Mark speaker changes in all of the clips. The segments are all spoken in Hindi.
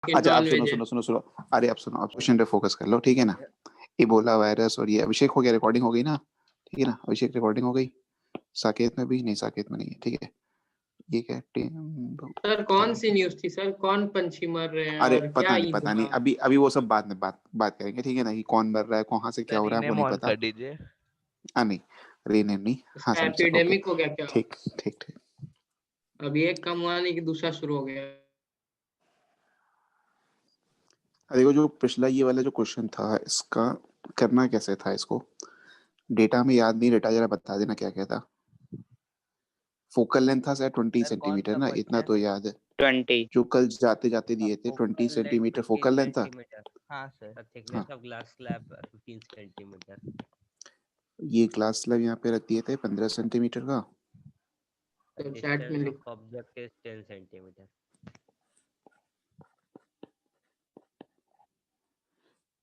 Speaker 1: अच्छा आप सुनो, अरे आप सुनो, आप क्वेश्चन पे फोकस कर लो, ठीक है ना। इबोला वायरस और ये अभिषेक हो गया, रिकॉर्डिंग हो गई ना, ठीक है ना। अभिषेक रिकॉर्डिंग हो गई, साकेत में भी नहीं, साकेत में नहीं है, ठीक है। ये क्या
Speaker 2: सर कौन सी न्यूज़ थी सर, कौन पंछी मर रहे हैं
Speaker 1: अरे
Speaker 2: और क्या
Speaker 1: पता नहीं, अभी अभी वो सब बाद में बात करेंगे, ठीक है ना। कि कौन मर रहा है, कहाँ से क्या हो रहा है, वो नहीं पता। नहीं, रीनेम नहीं। हाँ
Speaker 2: इसका
Speaker 1: समझा, ओके,
Speaker 2: एपिडेमिक हो गया क्या?
Speaker 1: ठीक ठीक ठीक।
Speaker 2: अभी एक कम हुआ नहीं कि दूसरा शुरू हो गया।
Speaker 1: देखो जो पिछला ये वाला जो क्वेश्चन था, इसका करना कैसे था, इसको डेटा में याद नहीं, डेटा जरा बता देना क्या क्या था। फोकल लेंथ था शायद 20 सेंटीमीटर ना, इतना तो याद है।
Speaker 3: 20
Speaker 1: जो कल जाते जाते दिए थे, 20 सेंटीमीटर फोकल लेंथ था।
Speaker 3: हाँ sir.
Speaker 4: Thickness of glass slab 15 centimetre.
Speaker 1: ये ग्लास स्लैब यहाँ पे रख दिए थे 15 सेंटीमीटर का।
Speaker 2: तो चैट में
Speaker 4: डिस्टेंस
Speaker 2: लिखो।
Speaker 4: Of object is 10 centimetre.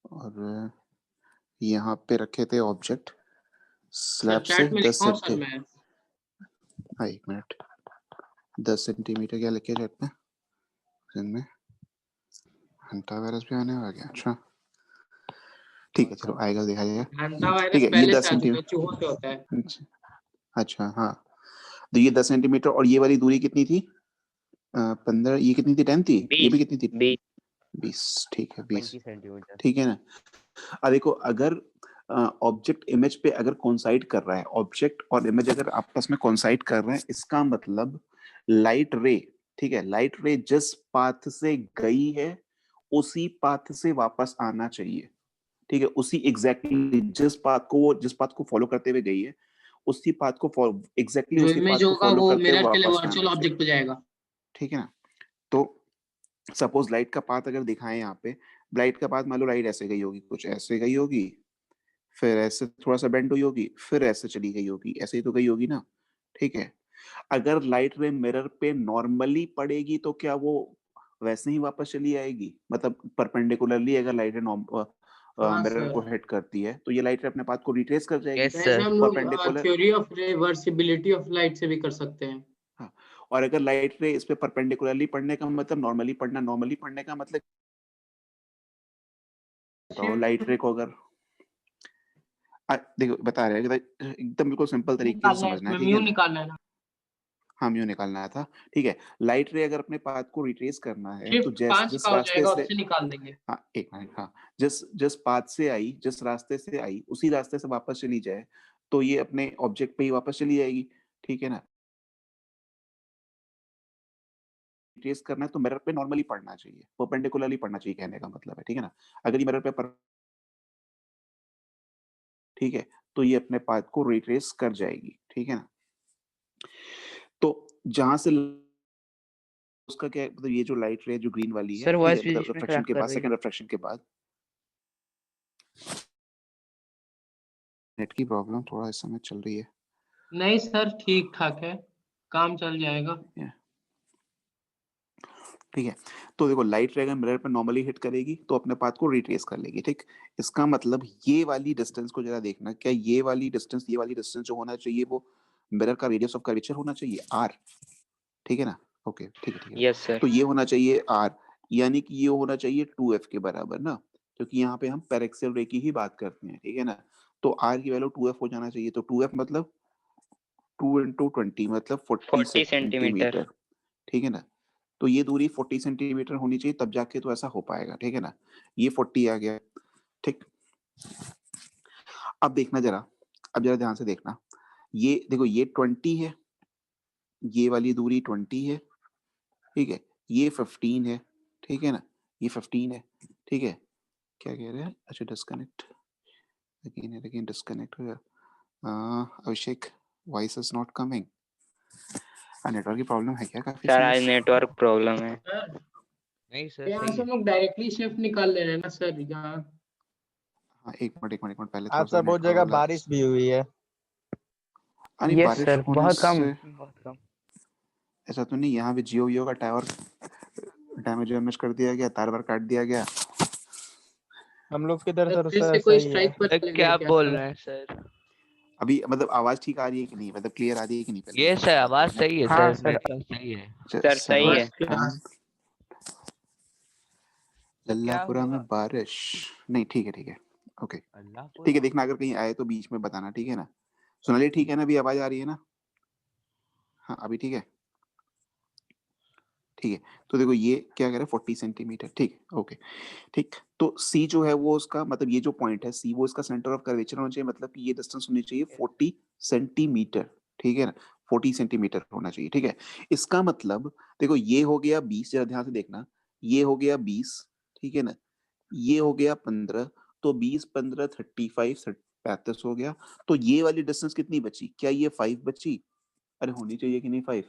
Speaker 1: और यहाँ पे रखे थे ऑब्जेक्ट स्लैब
Speaker 2: सर
Speaker 1: से
Speaker 2: चैट में
Speaker 1: 10
Speaker 2: लिखा हूँ सर
Speaker 1: सेंटीमीटर।
Speaker 2: मैं।
Speaker 1: हाँ एक मिनट, 10 सेंटीमीटर क्या लिखे चैट में, जिनमें हंटा वायरस भी आने वाला गया। अच्छा ठीक है, चलो आएगा, देखा जाएगा।
Speaker 2: हंटा वायरस
Speaker 1: ठीक है, ये
Speaker 2: पहले
Speaker 1: 10
Speaker 2: से आ चुका है,
Speaker 1: सेंटीमीटर।
Speaker 2: चूहों से होता है।
Speaker 1: अच्छा हाँ, तो ये 10 सेंटीमीटर और ये वाली दूरी कितनी थी? 15, ये कितनी थी, 10 थी, ये भी कितनी थी? 20, ठीक है 20
Speaker 4: सेंटीमीटर,
Speaker 1: ठीक है ना। अब देखो अगर ऑब्जेक्ट इमेज पे अगर कोइंसाइड कर रहा है, ऑब्जेक्ट और इमेज अगर आपस में कोइंसाइड कर रहे हैं, इसका मतलब लाइट रे, ठीक है, लाइट रे जिस पाथ से गई है उसी पाथ से वापस आना चाहिए, ठीक है। उसी एग्जैक्टली जिस पाथ को फॉलो करते हुए गई है, उसी पाथ को एग्जैक्टली
Speaker 2: जो
Speaker 1: उसी पाथ
Speaker 2: इमेज
Speaker 1: को
Speaker 2: होगा
Speaker 1: फॉलो
Speaker 2: वो
Speaker 1: करते हुए
Speaker 2: मिरर के लिए
Speaker 1: वापस में
Speaker 2: वर्चुअल
Speaker 1: आना चाहिए,
Speaker 2: ऑब्जेक्ट पे जाएगा।
Speaker 1: ठीक है ना। तो सपोज लाइट का पाथ अगर दिखाएं यहाँ पे, लाइट का पाथ मान लो लाइट ऐसे गई होगी, कुछ ऐसे गई होगी, फिर ऐसे थोड़ा सा बेंड हुई होगी, फिर ऐसे चली गई होगी, ऐसे ही तो गई होगी ना, ठीक है। अगर लाइट रे मिरर पे नॉर्मली पड़ेगी तो क्या वो वैसे ही वापस चली आएगी? मतलब परपेंडिकुलरली अगर लाइट रे
Speaker 2: हाँ
Speaker 1: मिरर को
Speaker 2: सर,
Speaker 1: हिट करती है तो ये लाइट रे अपने पाथ को रिट्रेस कर जाएगी।
Speaker 3: यस
Speaker 2: ऐसे
Speaker 3: सर।
Speaker 2: हम लोग
Speaker 1: perpendicular,
Speaker 2: theory of reversibility of light से भी कर सकते हैं।
Speaker 1: हाँ। और अगर लाइट रे इस पे परपेंडिकुलरली पड़ने का मतलब नॉर्मली पड़ने का मतलब तो लाइट रे को अगर देखो बता रहे हैं एकदम बिल्कुल सिंपल तरीके से
Speaker 2: निकालना है
Speaker 1: समझना है,
Speaker 2: इसमें,
Speaker 1: ठीक
Speaker 2: म्यू
Speaker 1: है ना।
Speaker 2: निकालना है ना।
Speaker 1: हाँ म्यू निकालना था, ठीक है। लाइट रे अगर अपने पाथ को रिट्रेस करना है तो
Speaker 2: शिफ्ट 5
Speaker 1: जिस
Speaker 2: का हो
Speaker 1: रास्ते
Speaker 2: जाएगा,
Speaker 1: से,
Speaker 2: उससे निकाल देंगे।
Speaker 1: हाँ एक मिनट, हाँ जिस जिस पाथ से आई, जिस रास्ते से आई उसी रास्ते से वापस चली जाए तो ये अपने ऑब्जेक्ट पे ही वापस चली जाएगी, ठीक है ना। ट्रेस करना है तो मिरर पे नॉर्मली पड़ना चाहिए, परपेंडिकुलरली पड़ना चाहिए, कहने का मतलब है, ठीक है ना। अगर ये मिरर पे ठीक है तो ये अपने पाथ को रिट्रेस कर जाएगी, ठीक है ना। तो जहां से उसका क्या है, मतलब ये जो लाइट रे जो ग्रीन वाली है,
Speaker 3: सर
Speaker 1: ठीक है,
Speaker 3: वॉइस
Speaker 1: मतलब
Speaker 3: फिजिक्स में
Speaker 1: रिफ्लेक्शन
Speaker 3: क्रैक
Speaker 1: के
Speaker 3: कर
Speaker 1: बाद,
Speaker 3: रही है।
Speaker 1: सेकंड रिफ्लेक्शन के बाद, नेट की प्रॉब्लम थोड़ा इस समय चल रही है।
Speaker 2: नहीं सर ठीक ठाक है, काम चल जाएगा।
Speaker 1: ठीक है, तो देखो लाइट रे अगर मिरर पर नॉर्मली हिट करेगी तो अपने पाथ को रिट्रेस कर लेगी, ठीक। इसका मतलब ये वाली डिस्टेंस को जरा देखना, क्या ये वाली डिस्टेंस जो होना चाहिए वो मिरर का रेडियस ऑफ कर्वेचर होना चाहिए r, ठीक है ना। ओके ठीक है,
Speaker 3: यस सर।
Speaker 1: तो ये होना चाहिए r, यानी कि ये होना चाहिए 2f के बराबर ना, क्योंकि यहाँ पे हम पैरेक्सियल रे की ही बात करते हैं, ठीक है ना। तो r की वैल्यू 2f हो जाना चाहिए, तो 2f मतलब 2 into 20 मतलब 40
Speaker 3: 40 सेंटीमीटर।
Speaker 1: सेंटीमीटर, ठीक है ना। तो ये दूरी 40 सेंटीमीटर होनी चाहिए, तब जाके तो ऐसा हो पाएगा, ठीक है ना। ये 40 आ गया, ठीक। अब देखना जरा, अब जरा ध्यान से देखना, ये देखो ये 20 है, ये वाली दूरी 20 है, ठीक है। ये 15 है, ठीक है ना, ये 15 है, ठीक है। क्या कह रहे हैं, अच्छा disconnect again and again, disconnect हो गया। Abhishek voice is not coming, network की प्रॉब्लम है क्या काफी
Speaker 3: सर आज
Speaker 1: सीरियस?
Speaker 3: नेटवर्क प्रॉब्लम है।
Speaker 4: नहीं सर
Speaker 2: यहाँ
Speaker 4: सही
Speaker 2: से
Speaker 4: है।
Speaker 2: हम लोग डायरेक्टली शिफ्ट निकाल ले रहे हैं ना सर यहाँ।
Speaker 1: हाँ एक मिनट पहले थोड़ा
Speaker 5: आज
Speaker 1: सा
Speaker 5: सर बहुत
Speaker 1: नेटवर्क
Speaker 5: जगह
Speaker 1: वाला,
Speaker 5: बारिश भी हुई है।
Speaker 1: अरे
Speaker 3: यस
Speaker 1: बारिश
Speaker 3: सर,
Speaker 1: होने
Speaker 3: बहुत कम,
Speaker 1: से
Speaker 3: बहुत कम।
Speaker 1: ऐसा तो नहीं, यहाँ भी जियो का टावर डैमेज कर दिया गया, तार वार काट दिया गया।
Speaker 5: हम लोग किधर सर
Speaker 2: फिर
Speaker 5: उसका
Speaker 2: से कोई
Speaker 5: सही है।
Speaker 2: स्ट्राइक पर
Speaker 3: सर
Speaker 2: चले गए
Speaker 3: क्या
Speaker 2: क्या
Speaker 3: बोल
Speaker 2: सर?
Speaker 3: रहे हैं सर?
Speaker 1: अभी मतलब आवाज ठीक आ रही है कि नहीं, मतलब क्लियर आ रही है कि नहीं, पहले
Speaker 3: ये
Speaker 1: ये
Speaker 3: सर
Speaker 1: बता
Speaker 3: आवाज
Speaker 1: दो।
Speaker 3: सही है
Speaker 5: हाँ
Speaker 3: सर,
Speaker 5: सर।
Speaker 3: नेटवर्क सही है।
Speaker 1: अच्छा,
Speaker 3: सर सही है।
Speaker 2: First class.
Speaker 1: लल्लापुरा में
Speaker 4: हुआ?
Speaker 1: बारिश नहीं, ठीक है ओके,
Speaker 4: अल्लाह
Speaker 1: ठीक है, देखना अगर कहीं आए तो बीच में बताना, ठीक है ना। सोनाली ठीक है ना, अभी आवाज आ रही है ना? हाँ अभी ठीक है, ठीक है। तो देखो ये क्या कह रहा है, 40 सेंटीमीटर, ठीक है ओके, ठीक। तो सी जो है वो उसका मतलब ये जो पॉइंट है सी, वो इसका सेंटर ऑफ कर्वेचर होना चाहिए, मतलब कि ये डिस्टेंस होनी चाहिए 40 सेंटीमीटर, ठीक है ना, 40 सेंटीमीटर होना चाहिए, ठीक है। इसका मतलब देखो ये हो गया 20, जरा ध्यान से देखना, ये हो गया 20, ठीक है ना, ये हो गया 15, तो 20 15 35 35 हो गया। तो ये वाली डिस्टेंस कितनी बची, क्या ये 5 बची? अरे होनी चाहिए कि नहीं 5?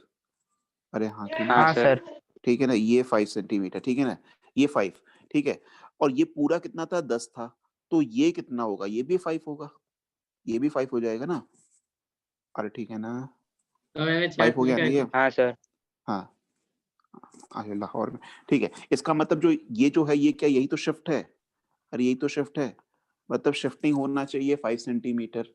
Speaker 1: अरे हाँ कि नहीं?
Speaker 3: हाँ
Speaker 5: हाँ
Speaker 3: सर।
Speaker 5: सर।
Speaker 1: ठीक है ना, ये 5 सेंटीमीटर, ठीक है ना, ये 5, ठीक है। और ये पूरा कितना था, 10 था, तो ये कितना होगा, ये भी 5 होगा, ये भी 5 हो जाएगा ना। अरे ठीक है ना,
Speaker 2: तो मैंने
Speaker 1: 5
Speaker 2: चैट
Speaker 1: हो
Speaker 2: में
Speaker 1: गया
Speaker 2: क्या
Speaker 1: ना ये।
Speaker 3: हाँ सर।
Speaker 1: हाँ अरे लाहौर में, ठीक है। इसका मतलब जो ये जो है ये क्या, यही तो शिफ्ट है, अरे यही तो शिफ्ट है, मतलब शिफ्टिंग होना चाहिए 5 सेंटीमीटर।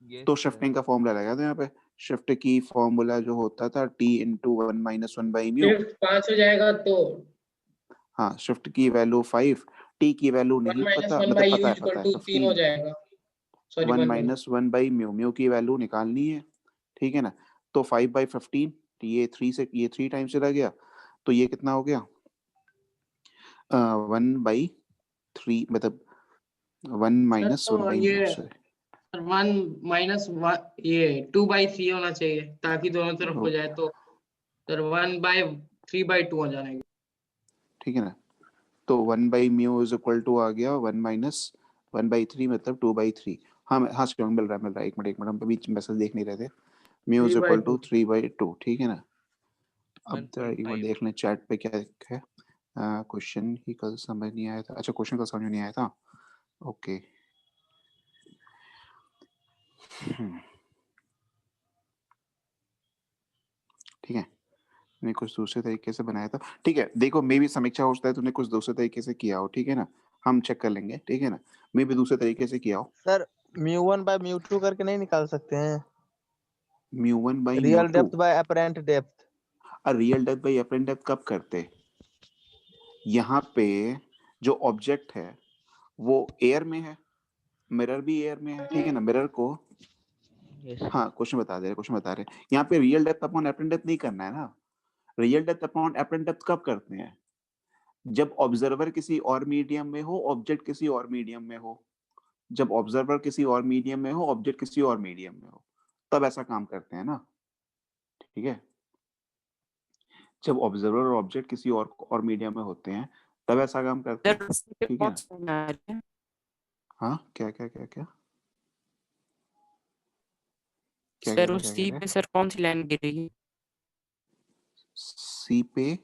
Speaker 4: यस
Speaker 1: तो
Speaker 4: सर।
Speaker 1: शिफ्टिंग का फॉर्मूला लगा दो यहाँ पे, शिफ्ट की फॉर्मूला जो होता था T into 1 minus 1 by mu.
Speaker 2: सिर्फ 5 हो जाएगा तो
Speaker 1: हाँ शिफ्ट की वैल्यू 5, टी की वैल्यू
Speaker 2: 1
Speaker 1: नहीं
Speaker 2: माइनस
Speaker 1: पता,
Speaker 2: 1
Speaker 1: मतलब
Speaker 2: बाई यू
Speaker 1: पता
Speaker 2: इक्वल
Speaker 1: है
Speaker 2: टू 3 हो
Speaker 1: 15,
Speaker 2: जाएगा, sorry
Speaker 1: 1
Speaker 2: 1 minus.
Speaker 1: Minus 1 by mu, mu की वैल्यू निकालनी है, ठीक है ना। तो 5 बाई 15, ये 3 से ये 3 टाइम्स चला गया, तो ये कितना हो गया 1 बाई 3, मतलब 1
Speaker 2: सर
Speaker 1: माइनस 1
Speaker 2: तो
Speaker 1: बाई म्यू
Speaker 2: ये
Speaker 1: सॉरी।
Speaker 2: 1 माइनस ये 2/3 होना चाहिए ताकि दोनों तरफ हो जाए, तो सर 1/3/2 हो जाएगा।
Speaker 1: ठीक है ना, तो 1 by mu is equal to आ गया 1 माइनस 1 बाई 3, मतलब 2/3। हाँ हाँ स्ट्रॉन्ग मिल रहा है, एक मिनट हम बीच मैसेज देख नहीं रहे थे। Mu is equal to
Speaker 2: 3/2।
Speaker 1: 3/2, ठीक है ना। अब जरा एक बार
Speaker 4: 1.5।
Speaker 1: देख लें चैट पे क्या है। क्वेश्चन ही कल समझ नहीं आया था, अच्छा क्वेश्चन कल समझ नहीं आया था, ओके। ठीक है, मैंने कुछ दूसरे तरीके से बनाया था, ठीक है। देखो मे भी समीक्षा हो सकता है तुमने कुछ दूसरे तरीके से किया हो, ठीक है ना, हम चेक कर लेंगे, ठीक है ना, मे भी दूसरे तरीके से किया हो।
Speaker 5: सर म्यू 1 बाय म्यू 2 करके नहीं निकाल सकते हैं?
Speaker 1: Mu 1 by
Speaker 5: real
Speaker 1: mu 2,
Speaker 5: depth by apparent depth.
Speaker 1: और real depth by apparent depth कब करते? यहाँ पे जो ऑब्जेक्ट है वो एयर में है, मिरर भी एयर में है, ठीक है ना, मिरर को
Speaker 3: यस।
Speaker 1: हाँ क्वेश्चन बता रहे यहाँ पे real depth upon apparent depth नहीं करना है ना। Real depth upon apparent depth कब करते हैं, जब ऑब्जर्वर किसी और मीडियम में हो, ऑब्जेक्ट किसी और मीडियम में हो, जब ऑब्जर्वर किसी और मीडियम में हो, ऑब्जेक्ट किसी और मीडियम में हो, तब ऐसा काम करते हैं ना, ठीक है। जब ऑब्जर्वर और ऑब्जेक्ट किसी और मीडियम में होते हैं तब ऐसा काम करते हैं,
Speaker 6: सर उसी पे
Speaker 1: ठीक है
Speaker 6: कौन
Speaker 1: ना।
Speaker 6: सा लाइन आ रही है?
Speaker 1: हाँ क्या क्या क्या क्या क्या कह
Speaker 6: सर
Speaker 1: रहे हैं, क्या कह
Speaker 6: उसी
Speaker 1: रहे हैं?
Speaker 6: पे सर कौन सी लाइन गिर रही है?
Speaker 1: सी पे,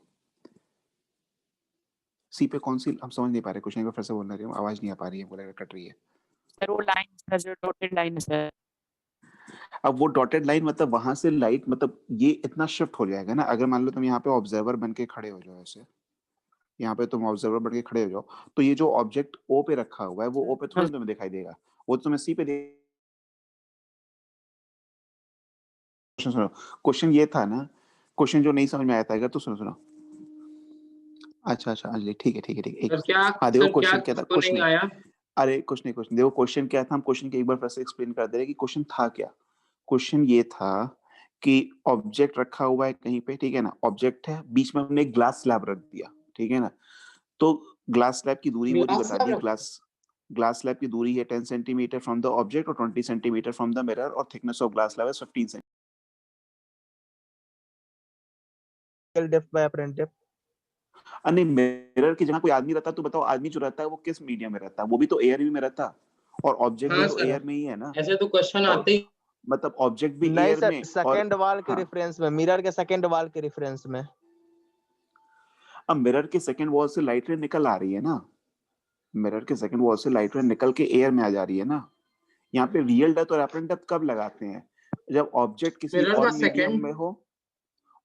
Speaker 1: सी पे कौन सी, हम समझ नहीं पा रहे, क्वेश्चन एक बार फिर से बोलना रही हूँ, आवाज नहीं आ पा रही है, बोला कट रही है।
Speaker 6: सर वो लाइन सर जो डॉटेड लाइन है सर।
Speaker 1: अब वो डॉटेड लाइन मतलब वहां से लाइट, मतलब ये इतना शिफ्ट हो जाएगा ना, अगर मान लो तुम यहाँ पे ऑब्जर्वर बन के खड़े हो जाओ ऐसे, यहाँ पे तुम ऑब्जर्वर बन के खड़े हो जाओ, तो ये जो ऑब्जेक्ट ओ पे रखा हुआ है वो ओ पे थोड़ी तुम्हें दिखाई देगा, वो तुम्हें सी पे क्वेश्चन सुनो, क्वेश्चन ये था ना, क्वेश्चन जो नहीं समझ में आया था अगर, तो सुनो सुनो। अच्छा अच्छा अंजलि, ठीक है ठीक है ठीक है, एक
Speaker 2: सर क्या
Speaker 1: हाँ देखो
Speaker 2: सर क्या
Speaker 1: क्वेश्चन क्या था,
Speaker 2: किसको
Speaker 1: कुछ
Speaker 2: नहीं
Speaker 1: नहीं,
Speaker 2: आया?
Speaker 1: अरे कुछ नहीं कुछ नहीं, देखो क्वेश्चन क्या था, हम क्वेश्चन के एक बार फिर से एक्सप्लेन कर दे रहे कि क्वेश्चन था क्या। क्वेश्चन ये था कि ऑब्जेक्ट रखा हुआ है कहीं पे, ठीक है ना, ऑब्जेक्ट है, बीच में हमने एक ग्लास स्लैब रख दिया, ठीक है ना। तो ग्लास स्लैब की दूरी वूरी
Speaker 2: ग्लास
Speaker 1: बता दी, ग्लास स्लैब की दूरी है 10 सेंटीमीटर फ्रॉम द ऑब्जेक्ट और 20 सेंटीमीटर फ्रॉम द मिरर, और thickness of glass slab is 15 centimetre.
Speaker 5: Real depth by apparent depth.
Speaker 1: नहीं, मिरर की जगह कोई आदमी रहता तो बताओ, आदमी जो रहता है वो किस मीडियम में रहता है, वो भी तो एयर में रहता, और ऑब्जेक्ट भी
Speaker 2: हाँ
Speaker 1: तो
Speaker 2: सर,
Speaker 1: एयर में ही है ना,
Speaker 2: ऐसे तो क्वेश्चन
Speaker 1: और
Speaker 2: आते ही।
Speaker 1: मतलब ऑब्जेक्ट भी
Speaker 5: नहीं
Speaker 1: एयर
Speaker 5: सर,
Speaker 1: में और
Speaker 5: सेकंड वॉल के
Speaker 1: हाँ।
Speaker 5: रेफरेंस में, मिरर के सेकंड वॉल के रेफरेंस में।
Speaker 1: अब मिरर के सेकंड वॉल से लाइट रे निकल आ रही है ना, मिरर के सेकंड वॉल से लाइट रे निकल के एयर में आ जा रही है ना। यहाँ पे रियल डेप्थ और अपरेंट डेप्थ कब लगाते हैं, जब ऑब्जेक्ट किसी
Speaker 2: मिरर
Speaker 1: और
Speaker 2: का
Speaker 1: मीडियम
Speaker 2: सेकंड।
Speaker 1: में हो,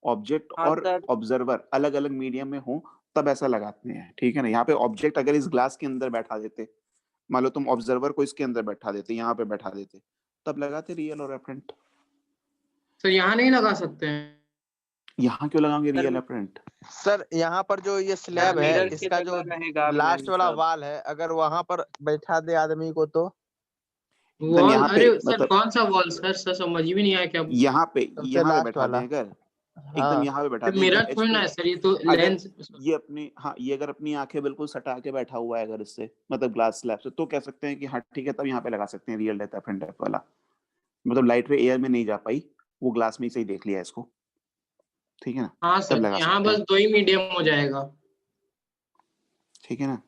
Speaker 1: ऑब्जेक्ट
Speaker 5: हाँ
Speaker 1: और
Speaker 5: सर।
Speaker 1: ऑब्जर्वर अलग अलग मीडियम में हो, तब ऐसा लगाते हैं, ठीक है ना। यहाँ पे ऑब्जेक्ट अगर इस ग्लास के अंदर बैठा देते, मान लो तुम ऑब्जर्वर को इसके अंदर बैठा देते, यहाँ पे बैठा देते, तब लगाते रियल और अपरेंट।
Speaker 2: सर यहाँ नहीं लगा सकते हैं?
Speaker 1: यहाँ क्यों लगाओगे
Speaker 2: सर,
Speaker 1: रियल अपेरेंट?
Speaker 5: सर यहाँ पर जो ये स्लैब है
Speaker 3: मिरर की
Speaker 5: इसका जो
Speaker 3: जगह रहेगा
Speaker 5: लास्ट
Speaker 3: line
Speaker 5: वाला
Speaker 3: सब।
Speaker 5: वाल है, अगर वहां पर बैठा दे आदमी को तो
Speaker 2: वॉल,
Speaker 1: यहाँ पे
Speaker 2: अरे सर
Speaker 1: मतलब
Speaker 2: कौन सा वॉल सर? सर समझ भी नहीं आया क्या?
Speaker 1: यहाँ पे
Speaker 5: सबसे लास्ट
Speaker 1: बैठा
Speaker 5: वाला।
Speaker 1: दें अगर, एकदम
Speaker 5: हाँ
Speaker 1: यहाँ पे बैठा दें,
Speaker 2: मिरर
Speaker 1: एकदम एज
Speaker 2: थोड़ी ना
Speaker 1: पे।
Speaker 2: है सर, ये तो
Speaker 1: अगर
Speaker 2: लेंस।
Speaker 1: ये अपनी, हाँ ये अगर अपनी आंखें बिल्कुल सटा के बैठा हुआ है अगर इससे, मतलब ग्लास स्लैब से, तो कह सकते हैं कि हाँ ठीक है, तब यहाँ पे लगा सकते हैं रियल डेप्थ ऑफ डेप्थ वाला। मतलब लाइट रे एयर में नहीं जा पाई, वो ग्लास में से ही देख लिया इसको, ठीक है ना,
Speaker 2: हाँ
Speaker 1: तब
Speaker 2: सर,
Speaker 1: लगा
Speaker 2: यहाँ
Speaker 1: सकते
Speaker 2: बस
Speaker 1: हैं,
Speaker 2: 2 ही मीडियम हो जाएगा।
Speaker 1: ठीक है ना।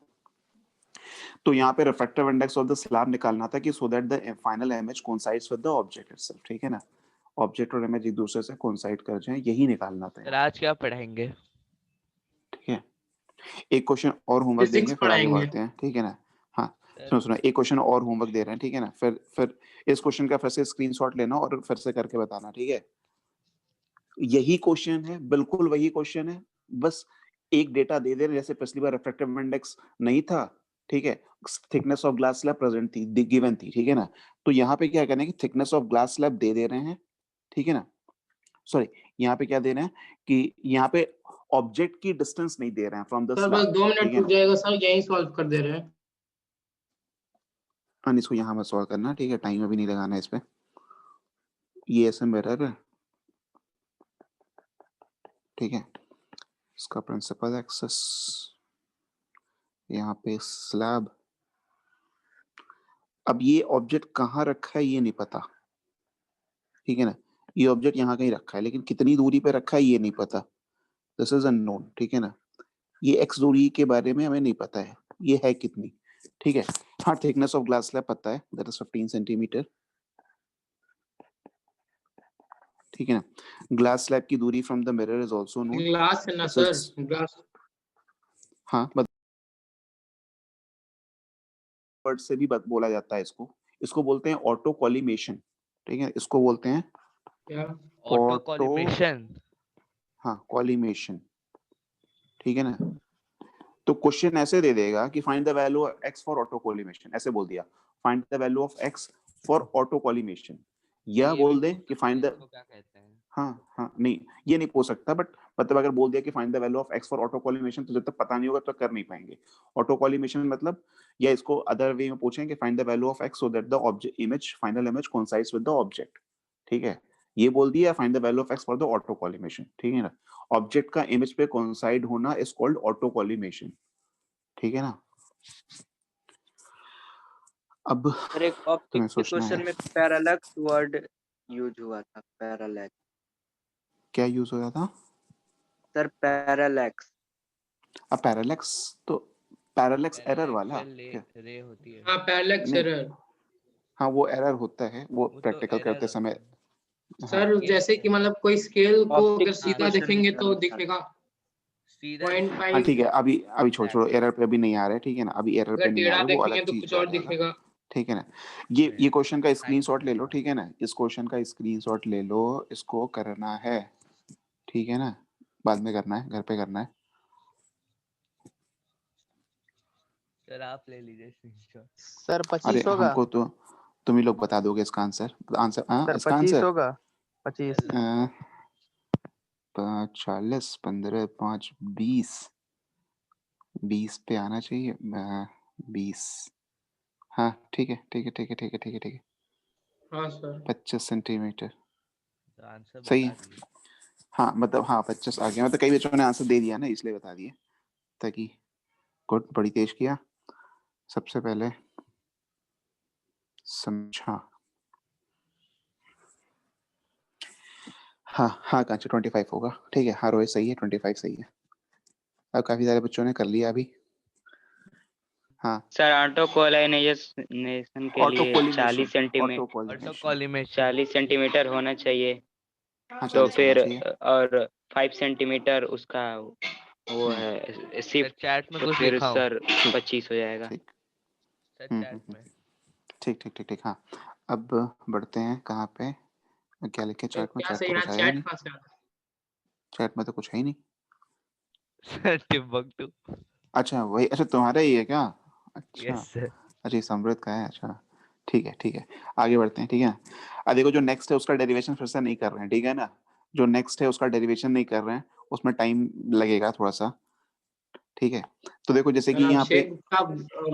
Speaker 1: तो यहाँ पे refractive index of the slab निकालना था कि so that the final image coincides with the object itself, ठीक है ना, ऑब्जेक्ट और इमेज एक दूसरे से कोइंसाइड कर जाएं, यही निकालना था
Speaker 3: सर आज क्या पढ़ाएंगे?
Speaker 1: ठीक है। एक क्वेश्चन और होमवर्क
Speaker 2: फिजिक्स
Speaker 1: देंगे, फिर आगे
Speaker 2: पढ़ाएंगे।
Speaker 1: बढ़ते हैं, ठीक है ना। हाँ
Speaker 3: सर
Speaker 1: सुनो सुनो, एक क्वेश्चन और होमवर्क दे रहे हैं, ठीक है ना, फिर इस क्वेश्चन का फिर से स्क्रीनशॉट लेना और फिर से करके बताना, ठीक है। यही क्वेश्चन है, बिल्कुल वही क्वेश्चन है, बस एक डेटा दे दे रहे हैं, जैसे पिछली बार रिफ्रैक्टिव इंडेक्स नहीं था, ठीक है, thickness of glass slab present थी, गिवन थी, ठीक है ना। तो यहाँ पे क्या करना है कि थिकनेस ऑफ ग्लास स्लैब दे रहे हैं, ठीक है ना। सॉरी, यहाँ पे क्या दे रहे हैं कि यहाँ पे ऑब्जेक्ट की डिस्टेंस नहीं दे रहे हैं फ्रॉम द
Speaker 2: सर बस
Speaker 1: स्लैब,
Speaker 2: 2
Speaker 1: ठीक
Speaker 2: मिनट
Speaker 1: है
Speaker 2: रुक
Speaker 1: ना।
Speaker 2: जाएगा सर, यही सॉल्व कर दे रहे हैं।
Speaker 1: हाँ, इसको यहाँ मत सॉल्व करना, ठीक है, टाइम अभी नहीं लगाना इस पे। ये ऐसे मिरर है, ठीक है, इसका प्रिंसिपल एक्सेस, यहाँ पे स्लैब। अब ये ऑब्जेक्ट कहाँ रखा है ये नहीं पता, ठीक है ना। ये ऑब्जेक्ट यहाँ कहीं रखा है, लेकिन कितनी दूरी पे रखा है ये नहीं पता, दिस इज अननोन, ठीक है ना। ये एक्स दूरी के बारे में हमें नहीं पता है, ये है कितनी, ठीक है। हाँ, थिकनेस ऑफ ग्लास स्लैब पता है, दैट इज 15 सेंटीमीटर, ठीक है ना। ग्लास स्लैब की दूरी from the mirror is also known,
Speaker 2: glass है ना
Speaker 1: दिस
Speaker 2: सर,
Speaker 1: इज,
Speaker 2: ग्लास।
Speaker 1: हाँ वर्ड से भी बोला जाता है इसको, इसको बोलते हैं ऑटो कॉलिमेशन, ठीक है, इसको बोलते हैं
Speaker 2: क्या?
Speaker 3: Auto
Speaker 1: auto,
Speaker 3: collimation.
Speaker 1: हाँ कॉलिमेशन, ठीक है ना। तो क्वेश्चन ऐसे दे देगा कि find the value of x for auto collimation, ऐसे बोल दिया, find the value of x for auto collimation, या
Speaker 3: ये भी
Speaker 1: बोल दे
Speaker 3: पूछ
Speaker 1: कि
Speaker 3: सकते
Speaker 1: फाइंड
Speaker 3: हैं
Speaker 1: द,
Speaker 3: इसको क्या कहते हैं।
Speaker 1: हाँ हाँ नहीं, ये नहीं पूछ सकता, बट मतलब अगर बोल दिया कि find the value of x for auto collimation, तो जब तक पता नहीं होगा तो कर नहीं पाएंगे ऑटो कॉलिमेशन मतलब। या इसको अदर वे में पूछेंगे, find the value of x so that the object image, final image coincides with the object, ठीक है। ये बोल दिया find the value of x for the auto collimation, ठीक है ना। ऑब्जेक्ट का इमेज पे कोइंसाइड होना इज कॉल्ड ऑटो कॉलिमेशन, ठीक है ना। अब
Speaker 3: सर एक
Speaker 1: तुम्हें
Speaker 3: ऑप्टिक्स के
Speaker 1: सोचना
Speaker 3: क्वेश्चन
Speaker 1: है
Speaker 3: में पैरालैक्स वर्ड यूज हुआ था। पैरालैक्स
Speaker 1: क्या यूज हो था।
Speaker 3: Sir, parallax.
Speaker 1: अब पैरालैक्स तो पैरालैक्स एरर वाला
Speaker 3: पैरालैक्स
Speaker 1: क्या,
Speaker 3: रे होती है।
Speaker 2: हाँ, पैरेलैक्स
Speaker 1: नहीं,
Speaker 2: एरर।
Speaker 1: हाँ वो एरर होता है, वो
Speaker 3: वो तो
Speaker 1: प्रैक्टिकल
Speaker 3: एरर
Speaker 1: करते
Speaker 3: होता
Speaker 1: समय,
Speaker 3: है।
Speaker 1: हाँ
Speaker 2: सर जैसे कि मतलब कोई स्केल को अगर
Speaker 3: ऑप्टिक्स
Speaker 2: सीधा
Speaker 3: क्वेश्चन
Speaker 2: देखेंगे
Speaker 3: में
Speaker 2: तो
Speaker 3: था।
Speaker 2: दिखेगा
Speaker 3: सीधा
Speaker 2: पॉइंट
Speaker 3: नहीं,
Speaker 1: हाँ
Speaker 2: 5,
Speaker 1: ठीक है, अभी अभी छोड़ो एरर पे, अभी नहीं आ रहे, ठीक है ना, अभी एरर
Speaker 2: अगर
Speaker 1: पे नहीं आ
Speaker 2: टेढ़ा
Speaker 1: रहे, वो
Speaker 2: देखेंगे
Speaker 1: अलग
Speaker 2: तो
Speaker 1: चीज
Speaker 2: कुछ
Speaker 1: जा
Speaker 2: और
Speaker 1: रहा था,
Speaker 2: दिखेगा।
Speaker 1: ठीक है ना। ये क्वेश्चन का
Speaker 3: साइन
Speaker 1: स्क्रीनशॉट ले लो,
Speaker 3: थीटा।
Speaker 1: ठीक है ना, इस क्वेश्चन का स्क्रीनशॉट ले लो, इसको करना है, ठीक है ना, बाद में करना है, घर पे करना है।
Speaker 3: सर आप ले लीजिए स्क्रीनशॉट।
Speaker 5: सर
Speaker 1: अरे
Speaker 5: 25 होगा।
Speaker 1: हमको तो तुम ही लोग बता दोगे इसका आंसर, आंसर हाँ
Speaker 5: सर
Speaker 1: इसका
Speaker 5: 25
Speaker 1: आंसर
Speaker 5: होगा, 25।
Speaker 1: 40, 15, 5, 20, 20 पे आना चाहिए, 20, हाँ ठीक है ठीक है ठीक है ठीक है ठीक है ठीक है,
Speaker 2: हाँ सर।
Speaker 1: 25 सेंटीमीटर,
Speaker 3: तो आंसर
Speaker 1: सही
Speaker 3: बता
Speaker 1: है।
Speaker 3: दिए।
Speaker 1: हाँ मतलब हाँ 25 आ गया, मतलब कई बच्चों ने आंसर दे दिया ना, इसलिए बता दिए, ताकि गुड, बड़ी तेज किया, सबसे पहले समझा। हाँ हाँ कांचे 25 होगा, ठीक है, हाँ रोहित सही है, 25 सही है। अब काफी सारे बच्चों ने कर लिया अभी, हाँ
Speaker 3: सर ऑटो कोलाइनेशन के
Speaker 1: ऑटो
Speaker 3: लिए
Speaker 1: collimation,
Speaker 3: 40 centimetre,
Speaker 1: auto collimation,
Speaker 3: 40 centimetre होना चाहिए।
Speaker 1: हाँ
Speaker 3: तो
Speaker 1: 40 होना
Speaker 3: फिर
Speaker 1: चाहिए,
Speaker 3: और 5 सेंटीमीटर उसका वो
Speaker 1: हम्म,
Speaker 3: है शिफ्ट,
Speaker 7: चैट में
Speaker 3: तो
Speaker 7: कुछ
Speaker 3: फिर
Speaker 7: लिखा हो
Speaker 3: सर
Speaker 1: ठीक
Speaker 3: 25 हो जाएगा।
Speaker 1: ठीक,
Speaker 7: सर
Speaker 1: हम्म
Speaker 7: चैट
Speaker 1: हम्म हम्म,
Speaker 7: में।
Speaker 1: ठीक ठीक ठीक ठीक, हाँ। अब बढ़ते हैं कहाँ पे, क्या लिखे
Speaker 2: तो
Speaker 1: चैट में,
Speaker 2: क्या
Speaker 1: चैट
Speaker 2: सही
Speaker 1: तो
Speaker 2: रहा,
Speaker 1: कुछ आया ही
Speaker 2: चैट
Speaker 1: नहीं,
Speaker 2: कहाँ से आ रहा?
Speaker 1: चैट में तो कुछ है ही नहीं।
Speaker 7: Sir Timbuktu.
Speaker 1: अच्छा वही, अच्छा तुम्हारा ही है क्या, अच्छा,
Speaker 7: यस सर।
Speaker 1: अच्छा ये समृद्ध का है, अच्छा ठीक है ठीक है, आगे बढ़ते हैं, ठीक है। अब देखो जो नेक्स्ट है उसका डेरिवेशन फिर से नहीं कर रहे हैं, ठीक है ना, जो नेक्स्ट है उसका डेरिवेशन नहीं कर रहे हैं, उसमें टाइम लगेगा थोड़ा सा, ठीक है। तो देखो जैसे कि यहाँ पे,
Speaker 2: शेख का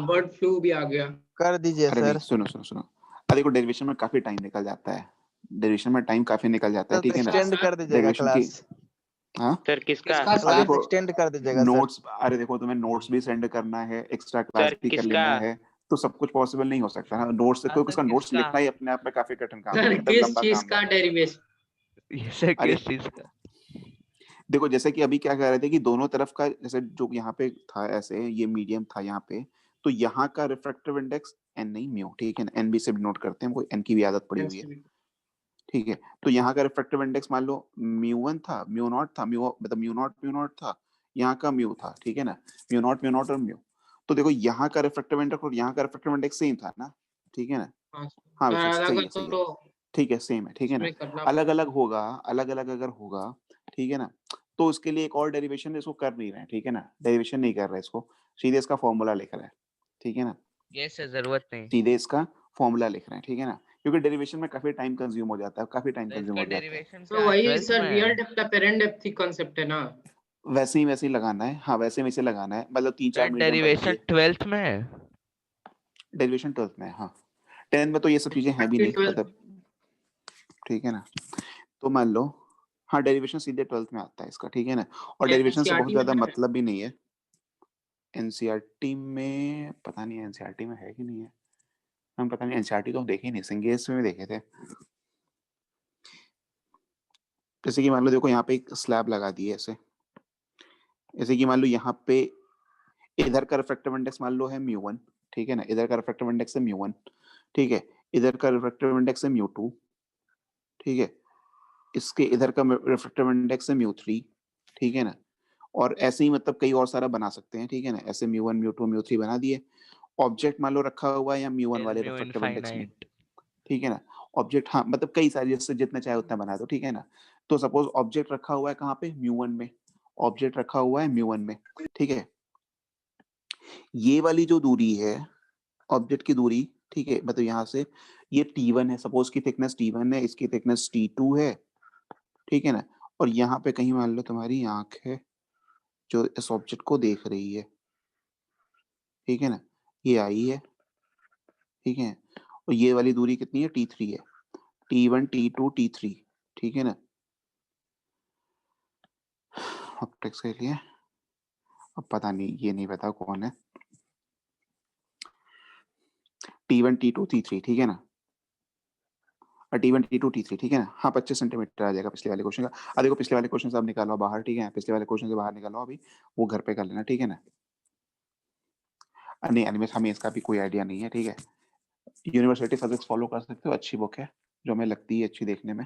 Speaker 2: बर्ड फ्लू भी आ गया।
Speaker 5: कर दीजिए
Speaker 1: अरे
Speaker 5: सर।
Speaker 1: नहीं, सुनो सुनो सुनो, देखो डेरिवेशन में काफी टाइम निकल जाता है, डेरिवेशन में टाइम काफी निकल जाता है,
Speaker 5: सर
Speaker 1: ठीक है ना।
Speaker 5: एक्सटेंड कर दीजिएगा
Speaker 1: डेरिवेशन की,
Speaker 5: क्लास।
Speaker 1: हाँ
Speaker 3: सर किसका
Speaker 2: किसका
Speaker 1: अब
Speaker 5: क्लास
Speaker 1: देखो
Speaker 5: एक्सटेंड कर दीजिएगा सर।
Speaker 1: नोट्स, अरे देखो तुम्हें नोट्स भी सेंड करना है, एक्स्ट्रा क्लास
Speaker 3: सर
Speaker 1: भी कर
Speaker 3: किसका
Speaker 1: लेना है, तो सब कुछ पॉसिबल नहीं हो सकता ना नोट्स से,
Speaker 7: हाँ
Speaker 1: क्योंकि
Speaker 7: सर,
Speaker 1: उसका नोट्स
Speaker 7: किसका?
Speaker 1: लिखना ही अपने आप में काफी कठिन काम है,
Speaker 2: सर
Speaker 1: एकदम
Speaker 2: किस
Speaker 1: लंबा
Speaker 2: चीज
Speaker 1: काम
Speaker 2: का
Speaker 1: है।
Speaker 2: डेरिवेशन?
Speaker 7: ये सर
Speaker 1: अरे
Speaker 7: किस चीज का?
Speaker 1: देखो जैसे कि अभी क्या कर रहे थे कि दोनों तरफ का, जैसे जो यहाँ पे था ऐसे, ये मीडियम था यहाँ पे, तो यहाँ का रिफ्रैक्टिव इंडेक्स एन नहीं म्यू, ठीक है ना, एन बी से नोट करते हैं, वो एन की भी आदत पड़ी हुई है, ठीक है। तो यहाँ का रिफ्रैक्टिव इंडेक्स मान लो म्यू वन था, म्यू नॉट था, म्यू मतलब म्यू नॉट था, यहाँ का म्यू था, ठीक है ना, म्यू नॉट और म्यू। तो देखो यहाँ का रिफ्रैक्टिव इंडेक्स और यहाँ का रिफ्रैक्टिव इंडेक्स सेम था ना, ठीक है ना, हाँ वैसे
Speaker 2: अलग
Speaker 1: सही है, सही है,
Speaker 2: तो
Speaker 1: ठीक है, सेम है, ठीक है ना।
Speaker 2: उसमें करना
Speaker 1: अलग अलग होगा, अलग अलग अगर होगा, ठीक है ना, तो उसके लिए एक और डेरिवेशन इसको कर नहीं रहे हैं, ठीक है ना, डेरिवेशन नहीं कर रहे हैं इसको, सीधे इसका फॉर्मूला लिख रहे हैं, ठीक है ना,
Speaker 7: ये सर जरूरत नहीं।
Speaker 1: सीधे इसका फॉर्मूला लिख रहे हैं, ठीक है ना, क्योंकि डेरिवेशन में काफी टाइम कंज्यूम हो जाता है, काफी टाइम
Speaker 7: तो
Speaker 1: कंज्यूम
Speaker 7: इसका
Speaker 1: हो जाता है।
Speaker 7: डेरिवेशन
Speaker 2: तो
Speaker 7: क्या
Speaker 2: वही
Speaker 7: 12th
Speaker 2: सर
Speaker 7: में
Speaker 2: रियल
Speaker 7: है?
Speaker 2: डेप्थ पेरेंट डेप्थ ही कांसेप्ट है ना।
Speaker 1: वैसे ही लगाना है, हाँ वैसे वैसे लगाना है, मतलब 3-4
Speaker 7: सर
Speaker 1: मीडियम
Speaker 7: डेरिवेशन
Speaker 1: बदलिए।
Speaker 7: 12th में है।
Speaker 1: डेरिवेशन 12th में है, हाँ 10th में तो ये सब चीजें हैं भी नहीं,
Speaker 2: 12
Speaker 1: मतलब ठीक है ना। तो मान लो, हाँ डेरिवेशन सीधे 12th में आता है इसका, ठीक है ना, और डेरिवेशन से बहुत
Speaker 2: एनसीईआरटी में
Speaker 1: ज्यादा
Speaker 2: है।
Speaker 1: मतलब भी नहीं है। एनसीईआरटी में पता नहीं, एनसीईआरटी में है कि नहीं है, हम पता नहीं, एनसीईआरटी तो हम देखे ही नहीं, सिंगेस में देखे थे। जैसे कि मान लो देखो यहाँ पे एक स्लैब लगा दी है ऐसे, जैसे कि मान लो यहाँ पे इधर का रिफ्रैक्टिव इंडेक्स मान लो है म्यू वन, ठीक है ना, इधर का रिफ्रैक्टिव इंडेक्स है म्यू वन, ठीक है, इधर का रिफ्रैक्टिव इंडेक्स है म्यू टू, ठीक है, इसके इधर का रिफ्रैक्टिव इंडेक्स है म्यू थ्री, ठीक है ना, और ऐसे ही मतलब कई और सारा बना सकते हैं, ठीक है ना, ऐसे mu one mu two mu three बना दिए। ऑब्जेक्ट मान लो रखा हुआ है या म्यू वन वाले
Speaker 7: म्यू
Speaker 1: रिफ्रैक्टिव इंडेक्स में,
Speaker 7: इनफाइनाइट।
Speaker 1: ठीक है ना, ऑब्जेक्ट, हाँ मतलब कई सारे, जिससे जितने चाहे उतना बना दो, ठीक है ना। तो सपोज ऑब्जेक्ट रखा हुआ है कहाँ पे, म्यू वन में, ऑब्जेक्ट रखा हुआ है म्यू वन में, ठीक है, ये वाली जो दूरी है ऑब्जेक्ट की दूरी, ठीक है, मतलब यहाँ से ये T1 है, सपोज की थिकनेस T1 है, इसकी थिकनेस T2 है, ठीक है ना, और यहाँ पे कहीं मान लो तुम्हारी आंख है जो इस ऑब्जेक्ट को देख रही है, ठीक है ना, ये आई है, ठीक है, और ये वाली दूरी कितनी है, T3 है, T1 T2 T3, ठीक है ना, ऑप्टिक्स के लिए अब पता नहीं, ये नहीं पता कौन है, T1 T2 T3, ठीक है ना, और T1 T2 T3, ठीक है ना, हाँ 25 सेंटीमीटर आ जाएगा पिछले वाले क्वेश्चन का। अब देखो पिछले वाले क्वेश्चन से अब निकालो बाहर, ठीक है, पिछले वाले क्वेश्चन से बाहर निकालो अभी, वो घर पे कर लेना, ठीक है ना। नहीं एनिमेस हमें इसका भी कोई आइडिया नहीं है, ठीक है, यूनिवर्सिटी फिजिक्स फॉलो कर सकते हो, अच्छी बुक है जो हमें लगती है अच्छी देखने में।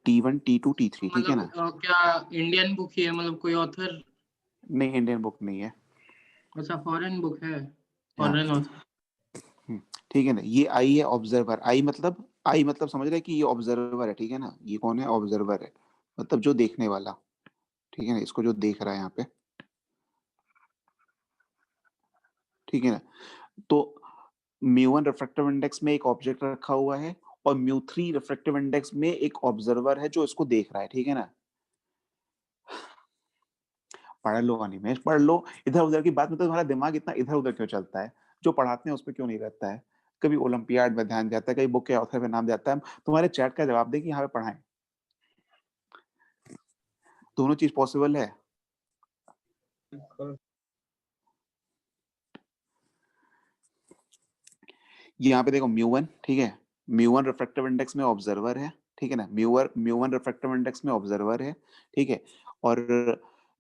Speaker 1: T1 T2 T3, ठीक है ना,
Speaker 2: मतलब क्या इंडियन बुक ही है, मतलब कोई ऑथर?
Speaker 1: नहीं इंडियन बुक नहीं है,
Speaker 2: अच्छा फॉरेन बुक है,
Speaker 1: हाँ
Speaker 2: फॉरेन ऑथर।
Speaker 1: ठीक है ना। ये आई है ऑब्जर्वर, आई मतलब समझ रहे हैं कि ये ऑब्जर्वर है, ठीक है ना, ये कौन है, ऑब्जर्वर है, मतलब जो देखने वाला, ठीक है ना, इसको जो देख रहा है यहाँ पे, ठीक है ना। तो म्यू वन रिफ्रैक्टिव इंडेक्स में एक ऑब्जेक्ट रखा हुआ है और म्यू थ्री रिफ्रैक्टिव इंडेक्स में एक ऑब्जर्वर है जो इसको देख रहा है, ठीक है ना। पढ़ लो अनिमेश, पढ़ लो, इधर उधर की बात में तो तुम्हारा दिमाग इतना इधर उधर क्यों चलता है, जो पढ़ाते हैं उस पर क्यों नहीं रहता है, कभी ओलंपियाड में ध्यान जाता है, कभी बुक के ऑथर पे नाम जाता है, तुम्हारे चैट का जवाब दे कि यहाँ पे पढ़ाएं, दोनों चीज पॉसिबल है। यहाँ पे देखो म्यू वन, ठीक है, म्यू वन रिफ्रैक्टिव इंडेक्स में ऑब्जर्वर है, ठीक है ना, म्यू वन रिफ्रैक्टिव इंडेक्स में ऑब्जर्वर है, ठीक है, और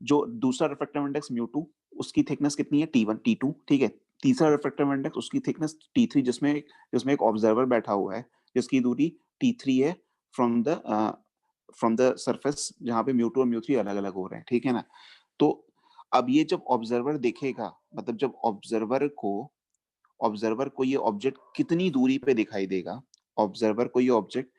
Speaker 1: जो दूसरा रिफ्रैक्टिव इंडेक्स म्यू टू, उसकी थिकनेस कितनी है, T1 T2, ठीक है, तीसरा रिफ्रैक्टिव इंडेक्स उसकी थिकनेस T3, जिसमें जिसमें एक ऑब्जर्वर बैठा हुआ है जिसकी दूरी T3 है फ्रॉम द सरफेस जहाँ पे म्यू टू और म्यू थ्री अलग अलग हो रहे हैं, ठीक है ना। तो अब ये जब ऑब्जर्वर देखेगा, मतलब जब ऑब्जर्वर को ये ऑब्जेक्ट कितनी दूरी पे दिखाई देगा, ऑब्जर्वर को ये ऑब्जेक्ट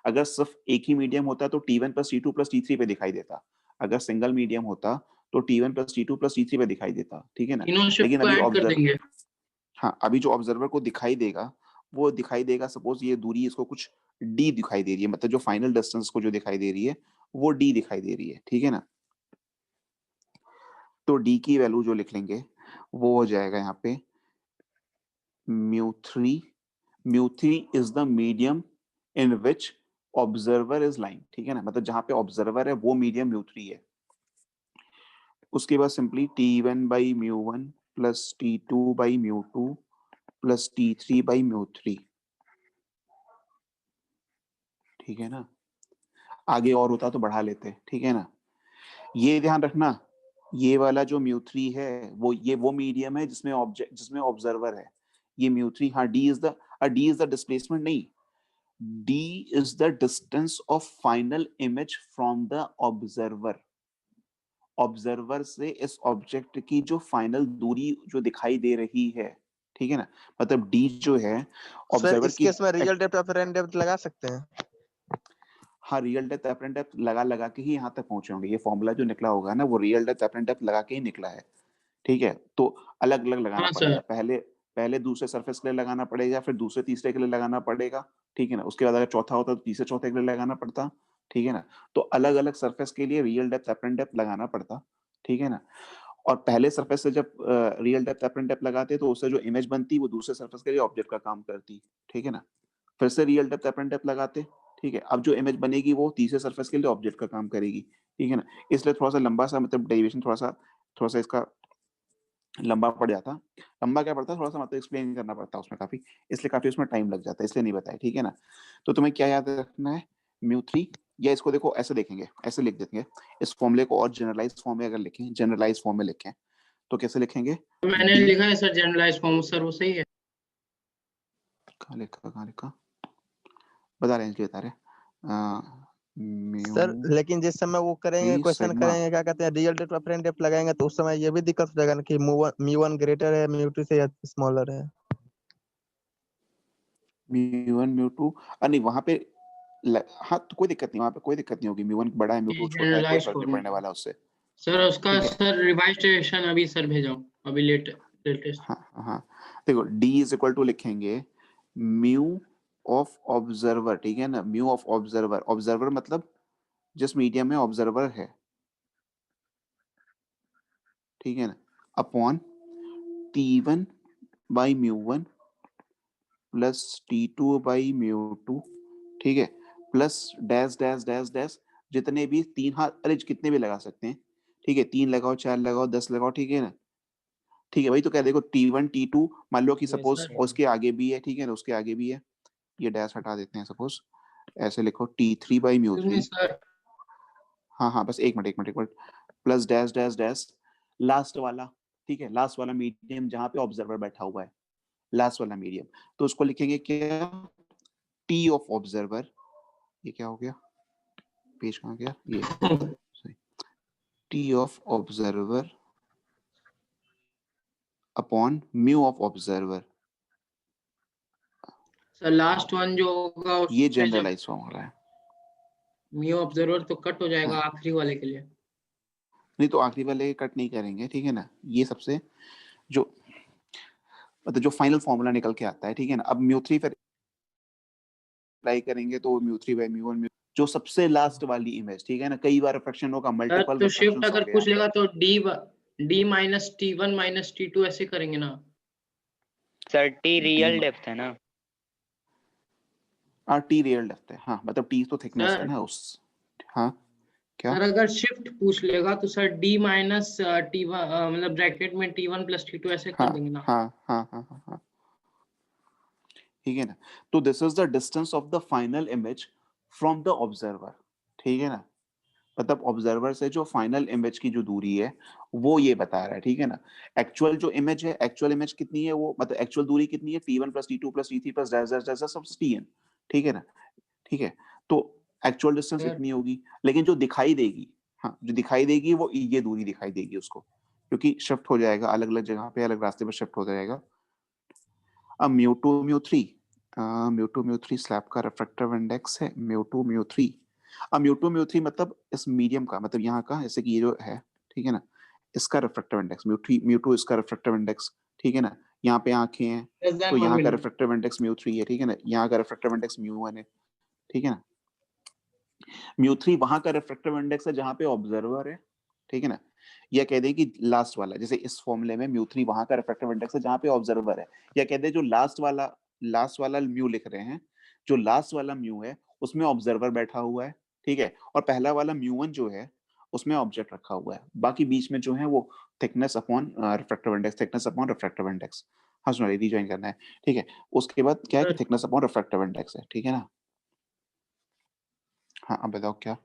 Speaker 1: अगर सिर्फ एक ही मीडियम होता तो T1 plus T2 plus T3 पे दिखाई देता, अगर सिंगल मीडियम होता तो T1 plus T2 plus T3 पे दिखाई देता, ठीक है ना।
Speaker 2: तीनों शिफ्ट
Speaker 1: लेकिन
Speaker 2: को
Speaker 1: अभी
Speaker 2: ऐड कर देंगे।
Speaker 1: हाँ अभी जो ऑब्जर्वर को दिखाई देगा वो दिखाई देगा, सपोज ये दूरी इसको कुछ डी दिखाई दे रही है, मतलब जो फाइनल डिस्टेंस को जो दिखाई दे रही है वो डी दिखाई दे रही है, ठीक है ना। तो डी की वैल्यू जो लिख लेंगे वो हो जाएगा यहाँ पे mu3 is the medium in which observer is lying, ठीक है ना, मतलब जहां पे ऑब्जर्वर है वो मीडियम mu3 है। उसके बाद simply t1 by mu1 plus t2 by mu2 plus t3 by mu3, ठीक है ना। आगे और होता तो बढ़ा लेते, ठीक है ना। ये ध्यान रखना, ये वाला जो mu3 है वो मीडियम है जिसमें ऑब्जर्वर है, ये mu3, हाँ d इज द डिस्प्लेसमेंट नहीं, d is the distance of final image from the observer से इस ऑब्जेक्ट की जो फाइनल दूरी जो दिखाई दे रही है, ठीक है ना, मतलब d जो है
Speaker 5: सर
Speaker 1: ऑब्जर्वर
Speaker 5: इस
Speaker 1: की,
Speaker 5: केस में रियल डेप्थ अपरेंट डेप्थ लगा सकते हैं।
Speaker 1: हाँ रियल डेप्थ अपरेंट डेप्थ लगा के ही यहाँ तक पहुंचे होंगे, ये फॉर्मूला जो निकला होगा ना वो रियल डेप्थ अपरेंट डेप्थ लगा के ही निकला है, ठीक है। तो अलग अलग लगाना
Speaker 2: हाँ
Speaker 1: पड़ेगा,
Speaker 2: सर।
Speaker 1: पहले दूसरे सरफेस के लिए लगाना पड़ेगा, फिर दूसरे तीसरे के लिए लगाना पड़ेगा, ठीक है ना। उसके बाद अगर चौथा होता तो तीसरे चौथे के लिए लगाना पड़ता, ठीक है ना। तो अलग अलग सरफेस के लिए रियल डेप्थ अपरेंट डेप्थ लगाना पड़ता, ठीक है ना। और पहले सरफेस से जब रियल डेप्थ अपरेंट डेप्थ लगाते तो उससे जो इमेज बनती वो दूसरे सरफेस के लिए ऑब्जेक्ट का काम करती, ठीक है ना। फिर से रियल डेप्थ अपरेंट डेप्थ लगाते, ठीक है। अब जो इमेज बनेगी वो तीसरे सरफेस के लिए ऑब्जेक्ट का काम करेगी, ठीक है ना। इसलिए थोड़ा सा लंबा सा मतलब डेरिवेशन थोड़ा सा इसका लंबा पड़ जाता, लंबा क्या पड़ता, थोड़ा सा मतलब एक्सप्लेन करना पड़ता उसमें काफी, इसलिए काफी उसमें टाइम लग जाता है, इसलिए नहीं बताया, ठीक है ना। तो तुम्हें क्या याद रखना है, mu3, या इसको देखो ऐसे देखेंगे, ऐसे लिख देंगे इस फॉर्मूले को, और जनरलाइज फॉर्म में अगर लिखें, जनरलाइज फॉर्म में लिखें तो कैसे लिखेंगे,
Speaker 2: मैंने
Speaker 1: d,
Speaker 2: लिखा है सर जनरलाइज फॉर्म, सर वो सही है।
Speaker 1: कहाँ लिखा बता रहे हैं, बता रहे
Speaker 5: सर
Speaker 1: mu
Speaker 5: लेकिन जिस समय वो करेंगे क्वेश्चन
Speaker 1: सिग्मा,
Speaker 5: करेंगे क्या कहते हैं रियल डेप्थ अपरेंट डेप्थ लगाएंगे तो उस समय ये भी दिक्कत हो जाएगा ना कि mu1 ग्रेटर है mu2 से या स्मॉलर है।
Speaker 1: mu1 mu2, नहीं वहां पे हाँ तो कोई दिक्कत नहीं, वहां पे कोई दिक्कत नहीं होगी, mu1 बड़ा है mu2 छोटा है, कोई
Speaker 2: जनरलाइज
Speaker 1: फर्क नहीं पड़ने
Speaker 2: फॉर्म
Speaker 1: वाला उससे,
Speaker 2: सर, उसका
Speaker 1: ठीक है।
Speaker 2: सर रिवाइज्ड वर्जन अभी सर भेजा हूँ, अभी लेटेस्ट।
Speaker 1: हाँ देखो d इज इक्वल टू लिखेंगे म्यू ऑफ ऑब्जर्वर, ठीक है ना, म्यू ऑफ ऑब्जर्वर, ऑब्जर्वर मतलब जिस मीडियम में ऑब्जर्वर है, ठीक है ना, upon t1 by mu one plus t2 by mu two, ठीक है, plus dash dash dash dash जितने भी तीन, हाँ अरे कितने भी लगा सकते हैं, ठीक है, 3 लगाओ 4 लगाओ 10 लगाओ, ठीक है ना, ठीक है भाई। तो क्या देखो t1 t2 मान लो कि
Speaker 2: ये
Speaker 1: सपोज
Speaker 2: सर
Speaker 1: उसके आगे भी है, ठीक है ना, उसके आगे भी है, ये डैश हटा देते हैं, सपोज ऐसे लिखो t3 बाई म्यू3,
Speaker 2: सर
Speaker 1: हाँ बस एक minute plus dash dash dash last वाला, ठीक है, लास्ट वाला मीडियम जहां पे ऑब्जर्वर बैठा हुआ है, लास्ट वाला मीडियम, तो उसको लिखेंगे क्या, टी ऑफ ऑब्जर्वर, ये क्या हो गया, पेज कहाँ गया ये, sorry, T of observer upon mu of observer,
Speaker 2: sir last one जो होगा
Speaker 1: ये
Speaker 2: उसमें जब
Speaker 1: जनरलाइज फॉर्मूला है।
Speaker 2: म्यू ऑब्जर्वर तो कट हो जाएगा
Speaker 1: हाँ
Speaker 2: आखिरी वाले के लिए।
Speaker 1: नहीं तो आखिरी वाले कट नहीं करेंगे, ठीक है ना, ये सबसे जो मतलब जो फाइनल फॉर्मूला निकल के आता है, ठीक है ना। अब म्यू3 फिर अप्लाई करेंगे तो म्यू3 बाई म्यू1 जो सबसे लास्ट वाली इमेज, ठीक है ना, कई बार रिफ्रैक्शन होगा,
Speaker 2: सर
Speaker 1: मल्टीपल
Speaker 2: तो शिफ्ट
Speaker 1: रिफ्रैक्शंस
Speaker 2: अगर
Speaker 1: होंगे
Speaker 2: पूछ
Speaker 1: यहाँ पे,
Speaker 2: लेगा तो D minus t1 minus t2 ऐसे करेंगे ना।
Speaker 3: Sir T
Speaker 1: D
Speaker 3: real depth है ना।
Speaker 1: टी रियल डेप्थ है, हाँ मतलब टी तो थिकनेस है
Speaker 2: सर
Speaker 1: ना उस, हाँ क्या,
Speaker 2: सर अगर शिफ्ट पूछ लेगा तो सर डी माइनस t1 मतलब ब्रैकेट में t1 प्लस t2 ऐसे कर
Speaker 1: हाँ
Speaker 2: देंगे ना।
Speaker 1: हाँ ठीक है ना। तो this is the distance of the final image from the observer, ठीक है ना, मतलब ऑब्जर्वर से जो फाइनल इमेज की जो दूरी है वो ये बता रहा है, ठीक है ना। एक्चुअल जो इमेज है, एक्चुअल इमेज कितनी है, वो मतलब एक्चुअल दूरी कितनी है, t1 plus t2 plus t3 plus dash dash dash सब tn, ठीक है ना, ठीक है। तो एक्चुअल डिस्टेंस
Speaker 2: सर
Speaker 1: इतनी होगी, लेकिन जो दिखाई देगी, हाँ जो दिखाई देगी वो ये दूरी दिखाई देगी उसको, क्योंकि शिफ्ट हो जाएगा अलग अलग जगह पे, अलग रास्ते पर शिफ्ट हो जाएगा। अब म्यू2 म्यू3 स्लैब का रिफ्रैक्टिव इंडेक्स है म्यू2 म्यू3। अब म्यू2 म्यू3 मतलब इस मीडियम का, मतलब यहाँ का, जैसे कि ये जो है, ठीक है ना, इसका रिफ्रैक्टिव इंडेक्स म्यू2 इसका रिफ्रैक्टिव इंडेक्स, ठीक है ना। यहाँ पे आंखें हैं
Speaker 2: लेस
Speaker 1: तो
Speaker 2: देन 1
Speaker 1: यहाँ का
Speaker 2: मिनट।
Speaker 1: रिफ्रैक्टिव इंडेक्स म्यू3 है, ठीक है ना, यहाँ का रिफ्रैक्टिव इंडेक्स म्यू1 है, ठीक है ना। μ3 वहां का रिफ्रैक्टिव इंडेक्स है जहां पे ऑब्जर्वर है, ठीक है ना। या कह दे कि लास्ट वाला, जैसे इस फॉर्मूले में μ3 वहां का रिफ्रैक्टिव इंडेक्स है जहां पे ऑब्जर्वर है, या कह दे जो लास्ट वाला म्यू लिख रहे हैं, जो लास्ट वाला म्यू है उसमें ऑब्जर्वर बैठा हुआ है, ठीक है, और पहला वाला μ1 जो है उसमें ऑब्जेक्ट रखा हुआ है, बाकी बीच में जो है वो thickness upon refractive index, thickness upon refractive index. हाँ सुना, रीजॉइन करना है, ठीक है। उसके बाद क्या है कि थिकनेस अपॉन रिफ्रैक्टिव इंडेक्स है, ठीक है ना। हाँ अब बताओ क्या।